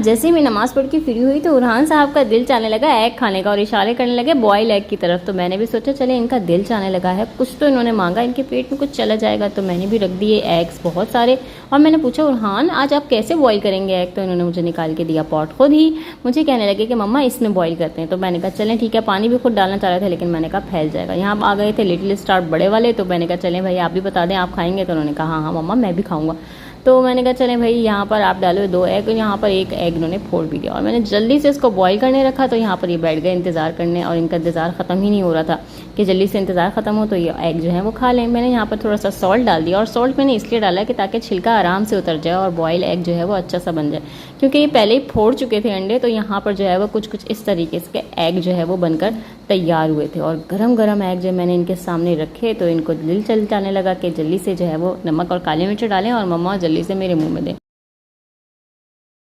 आज जैसे ही मैं नमाज़ पढ़ के फ्री हुई तो उरहान साहब का दिल चाहने लगा एग खाने का और इशारे करने लगे बॉयल एग की तरफ। तो मैंने भी सोचा चले इनका दिल चाहने लगा है, कुछ तो इन्होंने मांगा, इनके पेट में कुछ चला जाएगा। तो मैंने भी रख दिए एग्स बहुत सारे और मैंने पूछा उरहान आज आप कैसे बॉयल करेंगे एग? तो इन्होंने मुझे निकाल के दिया पॉट खुद ही। मुझे कहने लगे कि मम्मा इसमें बॉयल करते हैं। तो मैंने कहा चलें ठीक है, पानी भी खुद डालना चाह रहे थे लेकिन मैंने कहा फैल जाएगा। यहाँ आ गए थे लिटिल स्टार बड़े वाले, तो मैंने कहा चलें भाई आप भी बता दें आप खाएंगे? तो उन्होंने कहा हाँ हाँ मम्मा मैं भी खाऊंगा। तो मैंने कहा चलें भाई यहाँ पर आप डालो 2 एग, यहाँ पर 1 एग इन्होंने फोड़ भी दिया और मैंने जल्दी से इसको बॉईल करने रखा। तो यहाँ पर ये बैठ गए इंतज़ार करने और इनका इंतज़ार ख़त्म ही नहीं हो रहा था कि जल्दी से इंतज़ार ख़त्म हो तो ये एग जो है वो खा लें। मैंने यहाँ पर थोड़ा सा सॉल्ट डाल दिया और सॉल्ट मैंने इसलिए डाला कि ताकि छिलका आराम से उतर जाए और बॉयल एग जो है वो अच्छा सा बन जाए, क्योंकि ये पहले ही फोड़ चुके थे अंडे। तो यहाँ पर जो है वो कुछ इस तरीके से एग जो है वो बनकर तैयार हुए थे और गरम गरम एग जो मैंने इनके सामने रखे तो इनको दिल चल जाने लगा कि जल्दी से जो है वो नमक और काली मिर्च डालें और मम्मा जल्दी से मेरे मुंह में दें।